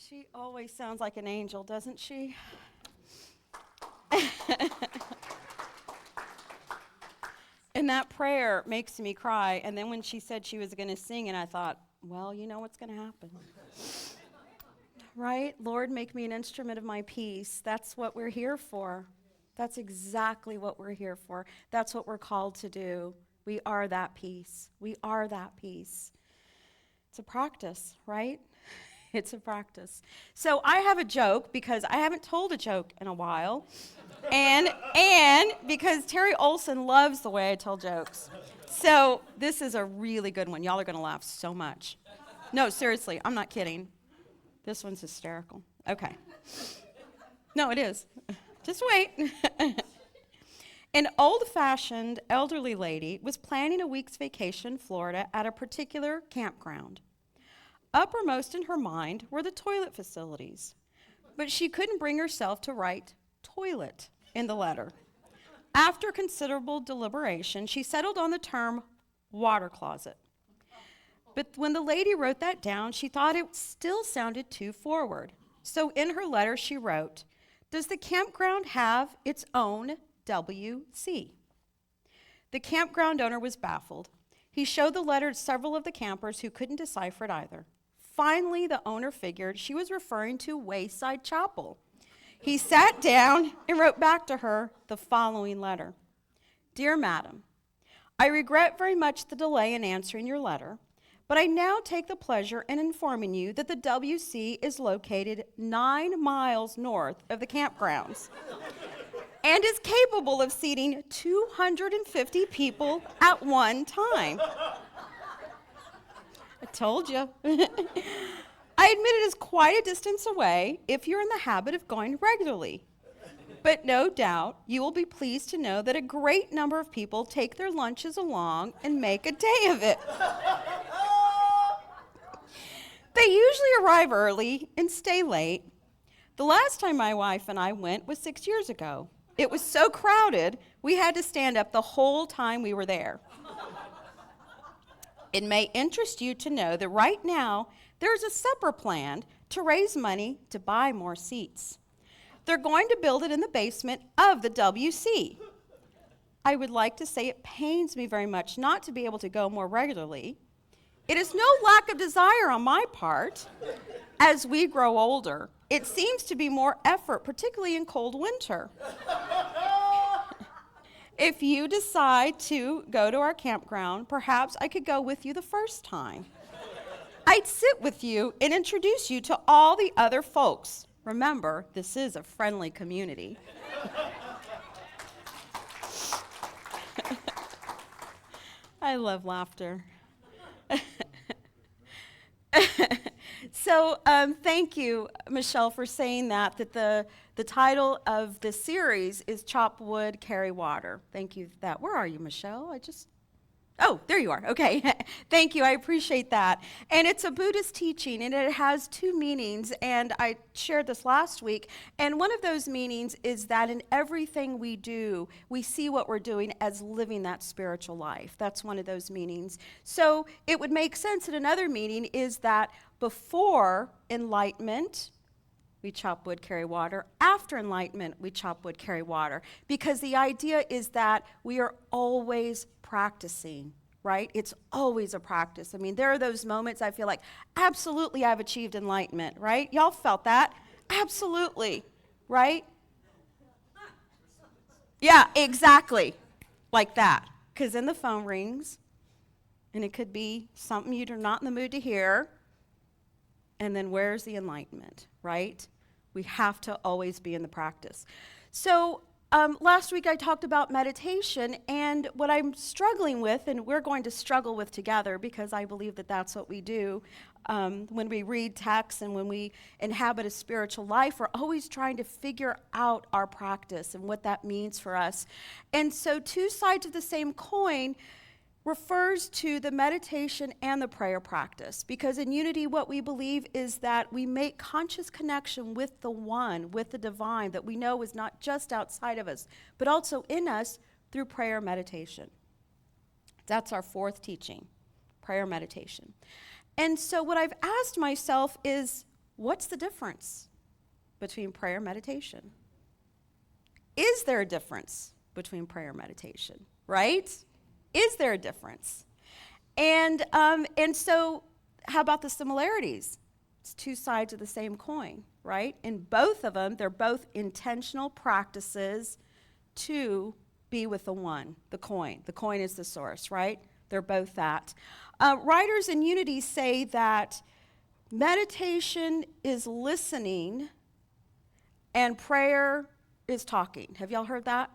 She always sounds like an angel, doesn't she? And that prayer makes me cry. And then when she said she was going to sing, and I thought, well, you know what's going to happen. Right? Lord, make me an instrument of my peace. That's what we're here for. That's exactly what we're here for. That's what we're called to do. We are that peace. We are that peace. It's a practice, right? It's a practice. So I have a joke because I haven't told a joke in a while. And because Terry Olson loves the way I tell jokes. So this is a really good one. Y'all are going to laugh so much. No, seriously, I'm not kidding. This one's hysterical. Okay. No, it is. Just wait. An old-fashioned elderly lady was planning a week's vacation in Florida at a particular campground. Uppermost in her mind were the toilet facilities, but she couldn't bring herself to write toilet in the letter. After considerable deliberation, she settled on the term water closet. But when the lady wrote that down, she thought it still sounded too forward. So in her letter, she wrote, "Does the campground have its own WC?" The campground owner was baffled. He showed the letter to several of the campers who couldn't decipher it either. Finally, the owner figured she was referring to Wayside Chapel. He sat down and wrote back to her the following letter. "Dear Madam, I regret very much the delay in answering your letter, but I now take the pleasure in informing you that the WC is located 9 miles north of the campgrounds and is capable of seating 250 people at one time." I told you. "I admit it is quite a distance away if you're in the habit of going regularly. But no doubt you will be pleased to know that a great number of people take their lunches along and make a day of it. They usually arrive early and stay late. The last time my wife and I went was 6 years ago. It was so crowded, we had to stand up the whole time we were there. It may interest you to know that right now there's a supper planned to raise money to buy more seats. They're going to build it in the basement of the WC. I would like to say it pains me very much not to be able to go more regularly. It is no lack of desire on my part. As we grow older, it seems to be more effort, particularly in cold winter. If you decide to go to our campground, perhaps I could go with you the first time. I'd sit with you and introduce you to all the other folks. Remember, this is a friendly community." I love laughter. So thank you, Michelle, for saying that the title of the series is Chop Wood, Carry Water. Thank you for that. Where are you, Michelle? Oh, there you are. Okay. Thank you. I appreciate that. And it's a Buddhist teaching, and it has two meanings, and I shared this last week. And one of those meanings is that in everything we do, we see what we're doing as living that spiritual life. That's one of those meanings. So it would make sense that another meaning is that before enlightenment, we chop wood, carry water. After enlightenment, we chop wood, carry water. Because the idea is that we are always practicing, right? It's always a practice. I mean, there are those moments I feel like, absolutely, I've achieved enlightenment, right? Y'all felt that? Absolutely, right? Yeah, exactly, like that. Because then the phone rings, and it could be something you're not in the mood to hear. And then where's the enlightenment, right? We have to always be in the practice. So last week I talked about meditation, and what I'm struggling with, and we're going to struggle with together because I believe that that's what we do when we read texts and when we inhabit a spiritual life, we're always trying to figure out our practice and what that means for us. And so two sides of the same coin refers to the meditation and the prayer practice, because in unity what we believe is that we make conscious connection with the one, with the divine that we know is not just outside of us but also in us through prayer meditation. That's our fourth teaching, prayer meditation. And so what I've asked myself is, What's the difference between prayer and meditation? Is there a difference between prayer and meditation, right? Is there a difference? And so how about the similarities? It's two sides of the same coin, right? In both of them, they're both intentional practices to be with the one, the coin. The coin is the source, right? They're both that. Writers in Unity say that meditation is listening and prayer is talking. Have y'all heard that?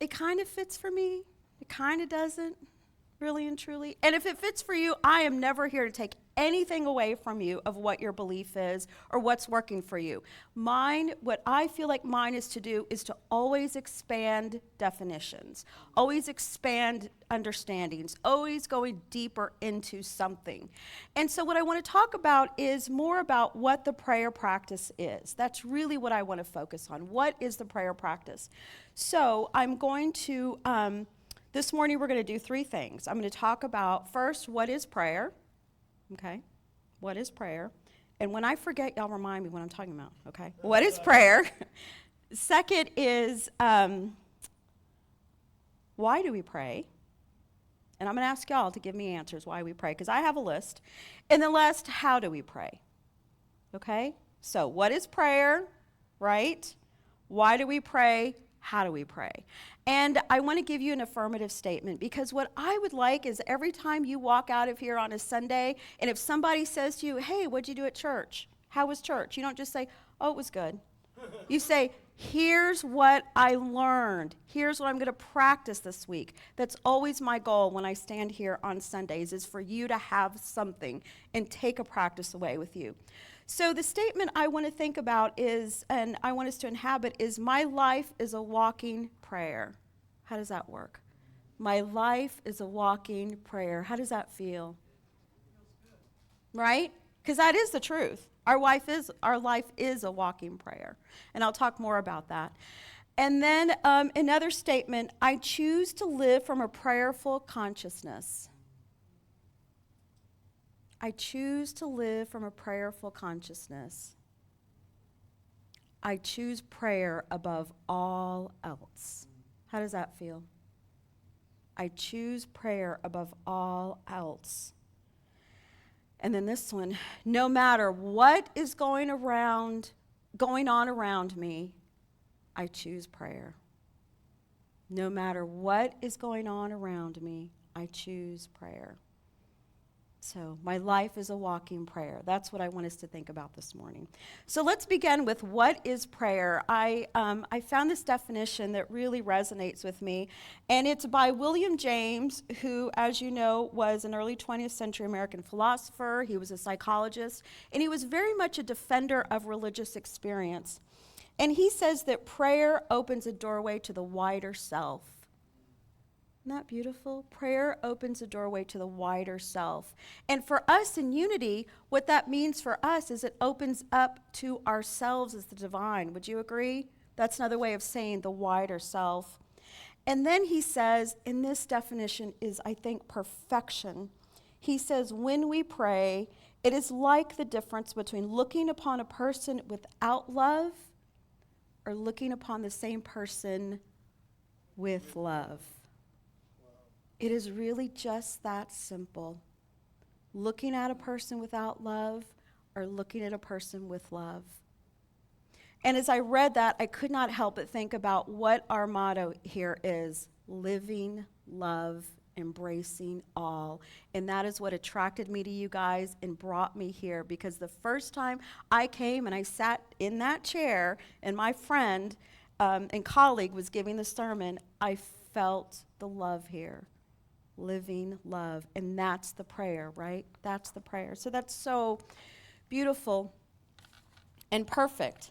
It kind of fits for me. It kind of doesn't, really and truly. And if it fits for you, I am never here to take anything away from you of what your belief is or what's working for you. What I feel like mine is to do is to always expand definitions, always expand understandings, always going deeper into something. And so what I want to talk about is more about what the prayer practice is. That's really what I want to focus on. What is the prayer practice? So I'm going to, this morning we're going to do three things. I'm going to talk about, first, what is prayer? Okay, what is prayer? And when I forget, y'all remind me what I'm talking about, okay? What is prayer? Second is, why do we pray? And I'm going to ask y'all to give me answers why we pray, because I have a list. And then last, how do we pray? Okay? So what is prayer, right? Why do we pray? How do we pray? And I want to give you an affirmative statement, because what I would like is every time you walk out of here on a Sunday, and if somebody says to you, hey, what'd you do at church? How was church? You don't just say, oh, it was good. You say, here's what I learned. Here's what I'm going to practice this week. That's always my goal when I stand here on Sundays, is for you to have something and take a practice away with you. So the statement I want to think about is, and I want us to inhabit, is my life is a walking prayer. How does that work? My life is a walking prayer. How does that feel? Right? Because that is the truth. Our life is a walking prayer. And I'll talk more about that. And then another statement, I choose to live from a prayerful consciousness. I choose to live from a prayerful consciousness. I choose prayer above all else. How does that feel? I choose prayer above all else. And then this one, no matter what is going on around me, I choose prayer. No matter what is going on around me, I choose prayer. So my life is a walking prayer. That's what I want us to think about this morning. So let's begin with what is prayer. I found this definition that really resonates with me, and it's by William James, who, as you know, was an early 20th century American philosopher. He was a psychologist, and he was very much a defender of religious experience. And he says that prayer opens a doorway to the wider self. Isn't that beautiful? Prayer opens a doorway to the wider self. And for us in Unity, what that means for us is it opens up to ourselves as the divine. Would you agree? That's another way of saying the wider self. And then he says, and this definition is, I think, perfection. He says, when we pray, it is like the difference between looking upon a person without love or looking upon the same person with love. It is really just that simple. Looking at a person without love or looking at a person with love. And as I read that, I could not help but think about what our motto here is: living, love, embracing all. And that is what attracted me to you guys and brought me here, because the first time I came and I sat in that chair and my friend and colleague was giving the sermon, I felt the love here. Living love. And that's the prayer, right? That's the prayer. So that's so beautiful and perfect.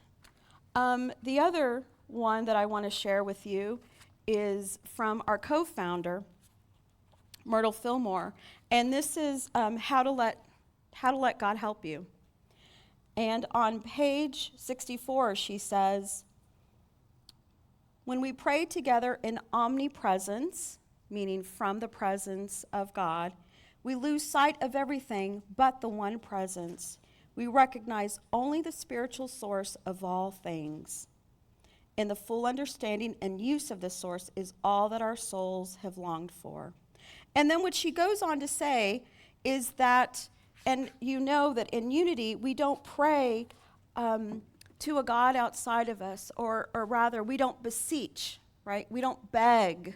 The other one that I want to share with you is from our co-founder, Myrtle Fillmore. And this is how to let God help you. And on page 64, she says, when we pray together in omnipresence, meaning from the presence of God, We lose sight of everything but the one presence. We recognize only the spiritual source of all things. And the full understanding and use of this source is all that our souls have longed for. And then what she goes on to say is that, and you know that in unity, we don't pray to a God outside of us, or rather, we don't beseech, right? We don't beg,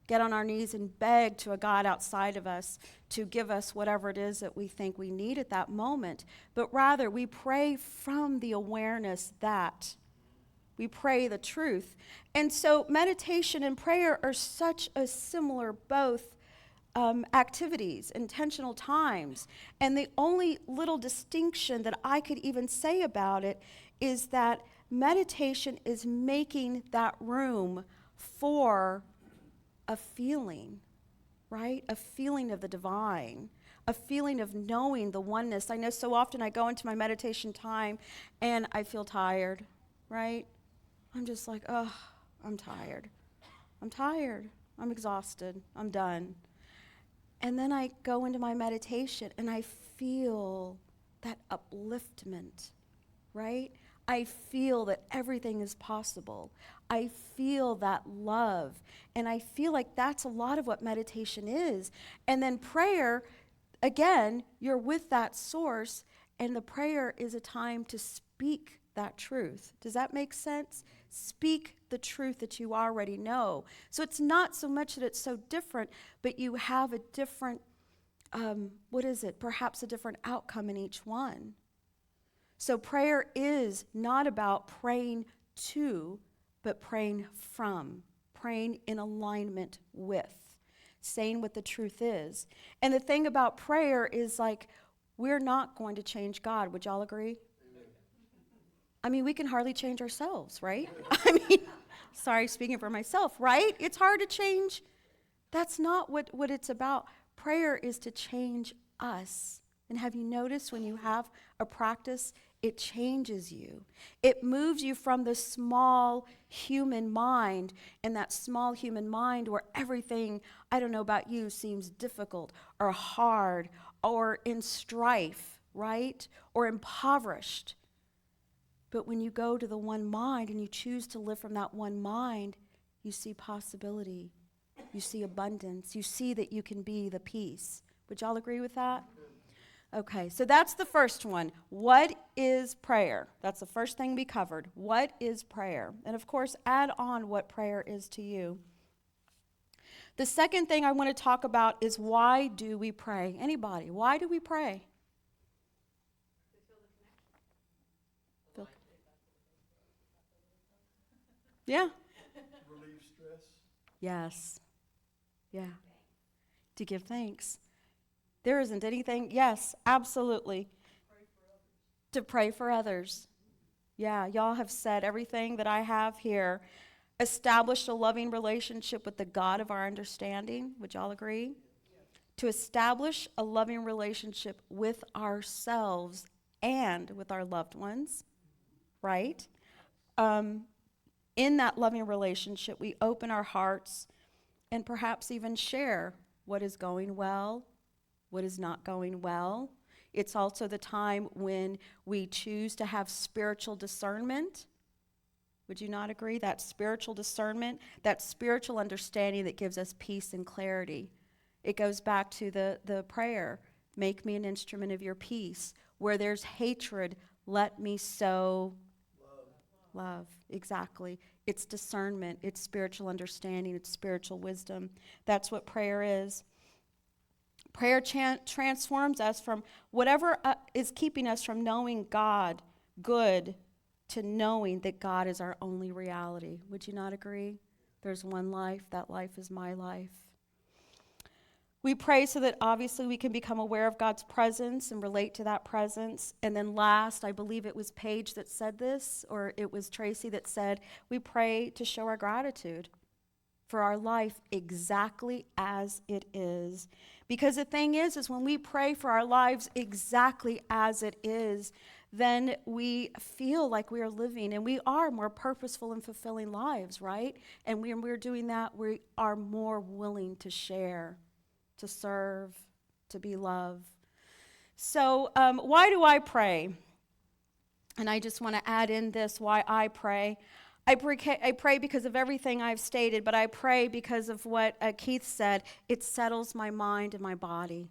get on our knees and beg to a God outside of us to give us whatever it is that we think we need at that moment. But rather, we pray from the awareness that we pray the truth. And so meditation and prayer are such a similar both activities, intentional times. And the only little distinction that I could even say about it is that meditation is making that room for a feeling, right? A feeling of the divine, a feeling of knowing the oneness. I know so often I go into my meditation time and I feel tired, right? I'm just like, oh, I'm tired. I'm tired. I'm exhausted. I'm done. And then I go into my meditation and I feel that upliftment, right? I feel that everything is possible. I feel that love. And I feel like that's a lot of what meditation is. And then prayer, again, you're with that source, and the prayer is a time to speak that truth. Does that make sense? Speak the truth that you already know. So it's not so much that it's so different, but you have a different, perhaps a different outcome in each one. So prayer is not about praying to, but praying from, praying in alignment with, saying what the truth is. And the thing about prayer is, like, we're not going to change God. Would y'all agree? I mean, we can hardly change ourselves, right? I mean, sorry, speaking for myself, right? It's hard to change. That's not what it's about. Prayer is to change us. And have you noticed when you have a practice, it changes you. It moves you from the small human mind, and that small human mind where everything, I don't know about you, seems difficult or hard or in strife, right? Or impoverished. But when you go to the one mind and you choose to live from that one mind, you see possibility. You see abundance. You see that you can be the peace. Would y'all agree with that? Okay, so that's the first one. What is prayer? That's the first thing we covered. What is prayer? And of course, add on what prayer is to you. The second thing I want to talk about is, why do we pray? Anybody, why do we pray? Yeah. Relieve stress. Yes. Yeah. To give thanks. There isn't anything, yes, absolutely. To pray for others. Yeah, y'all have said everything that I have here. Establish a loving relationship with the God of our understanding. Would y'all agree? To establish a loving relationship with ourselves and with our loved ones, right? In that loving relationship, we open our hearts and perhaps even share what is going well, what is not going well. It's also the time when we choose to have spiritual discernment. Would you not agree? That spiritual discernment, that spiritual understanding that gives us peace and clarity. It goes back to the prayer, make me an instrument of your peace. Where there's hatred, let me sow love. Exactly. It's discernment, it's spiritual understanding, it's spiritual wisdom. That's what prayer is. Prayer transforms us from whatever is keeping us from knowing God good to knowing that God is our only reality. Would you not agree? There's one life. That life is my life. We pray so that obviously we can become aware of God's presence and relate to that presence. And then last, I believe it was Paige that said this, or it was Tracy that said, we pray to show our gratitude for our life exactly as it is. Because the thing is when we pray for our lives exactly as it is, then we feel like we are living, and we are more purposeful and fulfilling lives, right? And when we're doing that, we are more willing to share, to serve, to be love. So why do I pray? And I just want to add in this, why I pray. I pray because of everything I've stated, but I pray because of what Keith said. It settles my mind and my body,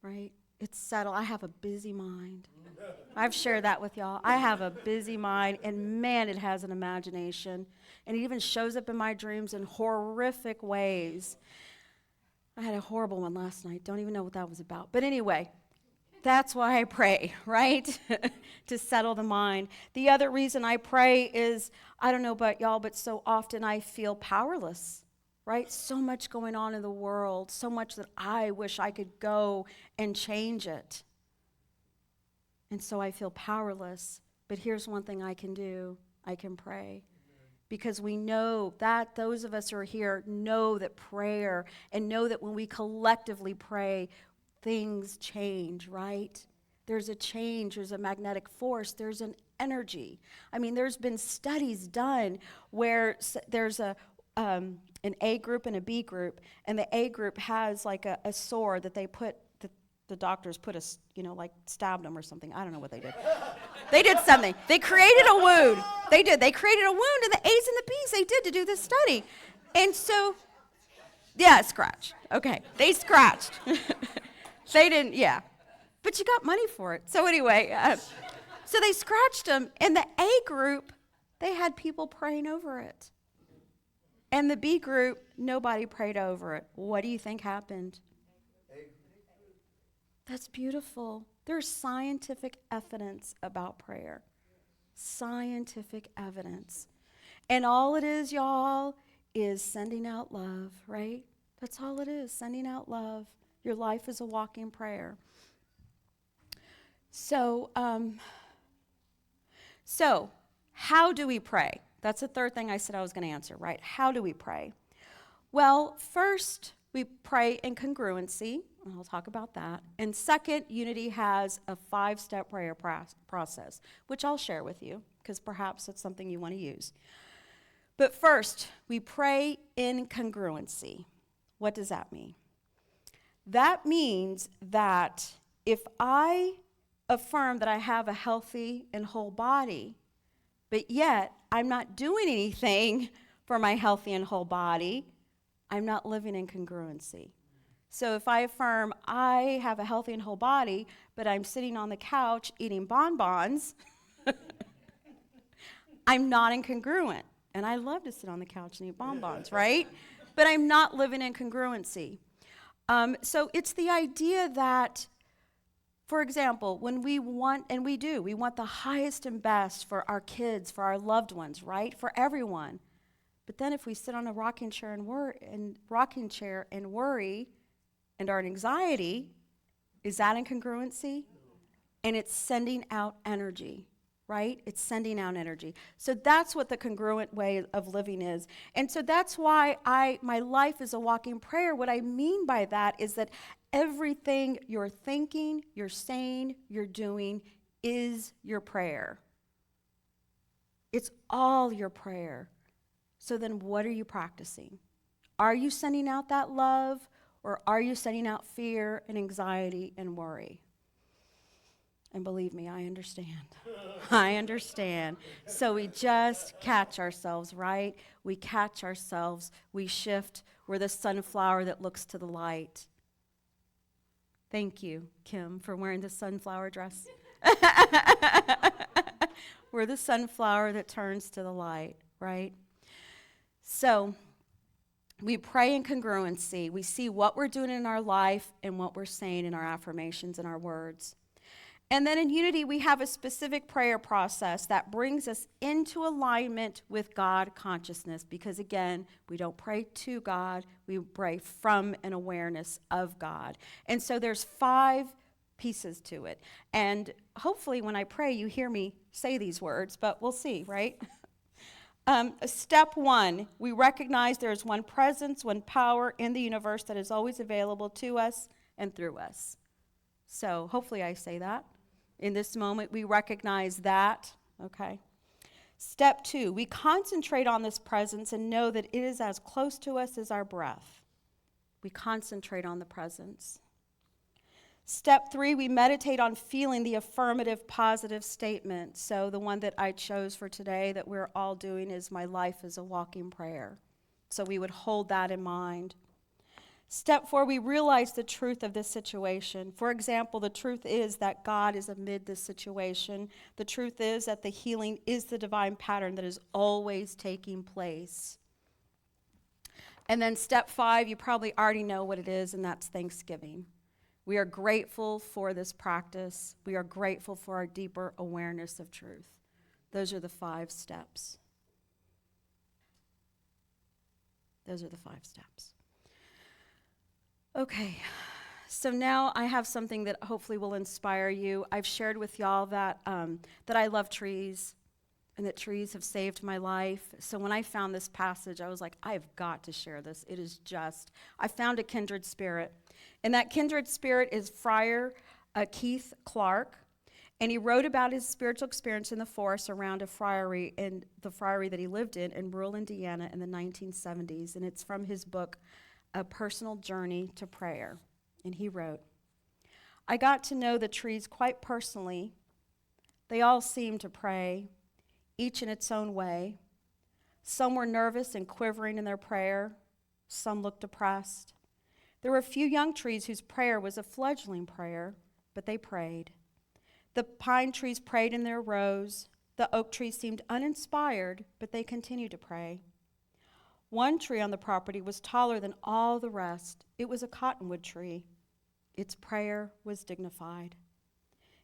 right? It's settled. I have a busy mind. I've shared that with y'all. I have a busy mind, and man, it has an imagination. And it even shows up in my dreams in horrific ways. I had a horrible one last night. Don't even know what that was about. But anyway, that's why I pray, right? To settle the mind. The other reason I pray is, I don't know about y'all, but so often I feel powerless, right? So much going on in the world, so much that I wish I could go and change it. And so I feel powerless. But here's one thing I can do. I can pray. Because we know that those of us who are here know that prayer, and know that when we collectively pray, things change, right? There's a change, there's a magnetic force, there's an energy. I mean, there's been studies done where there's an A group and a B group, and the A group has like a sore that they put, the doctors put like stabbed them or something. I don't know what they did. They did something. They created a wound. They did. They created a wound in the A's and the B's they did to do this study. And so, yeah, scratch. Okay, they scratched. They didn't, yeah. But you got money for it. So anyway, so they scratched them. And the A group, they had people praying over it. And the B group, nobody prayed over it. What do you think happened? That's beautiful. There's scientific evidence about prayer. Scientific evidence. And all it is, y'all, is sending out love, right? That's all it is, sending out love. Your life is a walking prayer. So how do we pray? That's the third thing I said I was going to answer, right? How do we pray? Well, first, we pray in congruency, and I'll talk about that. And second, Unity has a 5-step prayer process, which I'll share with you, because perhaps it's something you want to use. But first, we pray in congruency. What does that mean? That means that if I affirm that I have a healthy and whole body, but yet I'm not doing anything for my healthy and whole body, I'm not living in congruency. So if I affirm I have a healthy and whole body, but I'm sitting on the couch eating bonbons, I'm not incongruent. And I love to sit on the couch and eat bonbons, right? But I'm not living in congruency. So it's the idea that, for example, when we want, and we do, we want the highest and best for our kids, for our loved ones, right? For everyone. But then if we sit on a rocking chair and worry and are in anxiety, is that incongruency? And it's sending out energy, right? It's sending out energy. So that's what the congruent way of living is. And so that's why my life is a walking prayer. What I mean by that is that everything you're thinking, you're saying, you're doing is your prayer. It's all your prayer. So then what are you practicing? Are you sending out that love, or are you sending out fear and anxiety and worry? And believe me, I understand. I understand. So we just catch ourselves, right? We catch ourselves. We shift. We're the sunflower that looks to the light. Thank you, Kim, for wearing the sunflower dress. We're the sunflower that turns to the light, right? So we pray in congruency. We see what we're doing in our life and what we're saying in our affirmations and our words. And then in Unity, we have a specific prayer process that brings us into alignment with God consciousness. Because again, we don't pray to God, we pray from an awareness of God. And so there's 5 pieces to it. And hopefully when I pray, you hear me say these words, but we'll see, right? Step 1, we recognize there is one presence, one power in the universe that is always available to us and through us. So hopefully I say that. In this moment, we recognize that, okay? Step 2, we concentrate on this presence and know that it is as close to us as our breath. We concentrate on the presence. Step 3, we meditate on feeling the affirmative, positive statement. So the one that I chose for today that we're all doing is my life is a walking prayer. So we would hold that in mind. Step 4, we realize the truth of this situation. For example, the truth is that God is amid this situation. The truth is that the healing is the divine pattern that is always taking place. And then step 5, you probably already know what it is, and that's Thanksgiving. We are grateful for this practice. We are grateful for our deeper awareness of truth. Those are the 5 steps. Those are the 5 steps. Okay, so now I have something that hopefully will inspire you. I've shared with y'all that I love trees and that trees have saved my life. So when I found this passage, I was like, I've got to share this. It is just, I found a kindred spirit. And that kindred spirit is Friar Keith Clark. And he wrote about his spiritual experience in the forest around a friary, in the friary that he lived in rural Indiana in the 1970s. And it's from his book, A Personal Journey to Prayer. And he wrote, I got to know the trees quite personally. They all seemed to pray, each in its own way. Some were nervous and quivering in their prayer. Some looked depressed. There were a few young trees whose prayer was a fledgling prayer, but they prayed. The pine trees prayed in their rows. The oak trees seemed uninspired, but they continued to pray. One tree on the property was taller than all the rest. It was a cottonwood tree. Its prayer was dignified.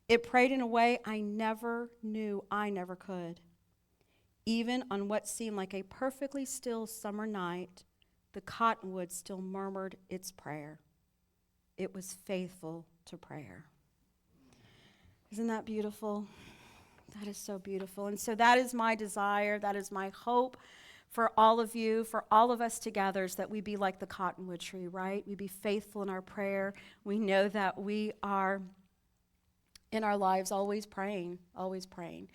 It prayed in a way I never knew I never could. Even on what seemed like a perfectly still summer night, the cottonwood still murmured its prayer. It was faithful to prayer. Isn't that beautiful? That is so beautiful. And so that is my desire, that is my hope for all of you, for all of us together, is that we be like the cottonwood tree, right? We be faithful in our prayer. We know that we are in our lives always praying, always praying.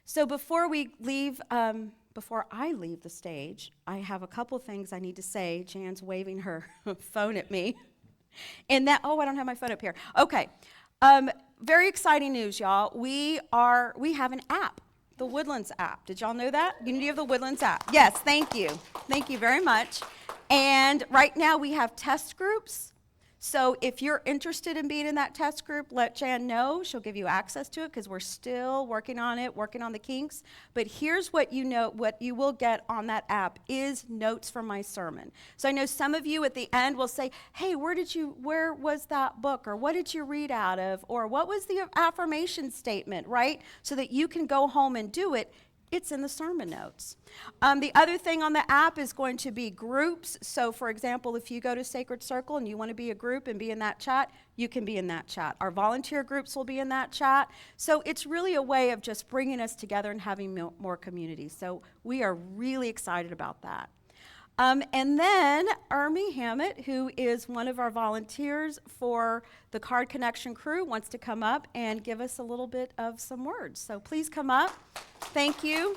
So before I leave the stage, I have a couple things I need to say. Jan's waving her phone at me. And that, I don't have my phone up here. Okay. Very exciting news, y'all. We have an app, the Woodlands app. Did y'all know that? Unity of the Woodlands app. Yes, thank you. Thank you very much. And right now we have test groups. So if you're interested in being in that test group, let Jan know. She'll give you access to it because we're still working on it, working on the kinks. But here's what you will get on that app is notes from my sermon. So I know some of you at the end will say, hey, where was that book? Or what did you read out of? Or what was the affirmation statement, right? So that you can go home and do it. It's in the sermon notes. The other thing on the app is going to be groups. So, for example, if you go to Sacred Circle and you want to be a group and be in that chat, you can be in that chat. Our volunteer groups will be in that chat. So it's really a way of just bringing us together and having more community. So we are really excited about that. And then Ermi Hammett, who is one of our volunteers for the Card Connection crew, wants to come up and give us a little bit of some words. So please come up. Thank you.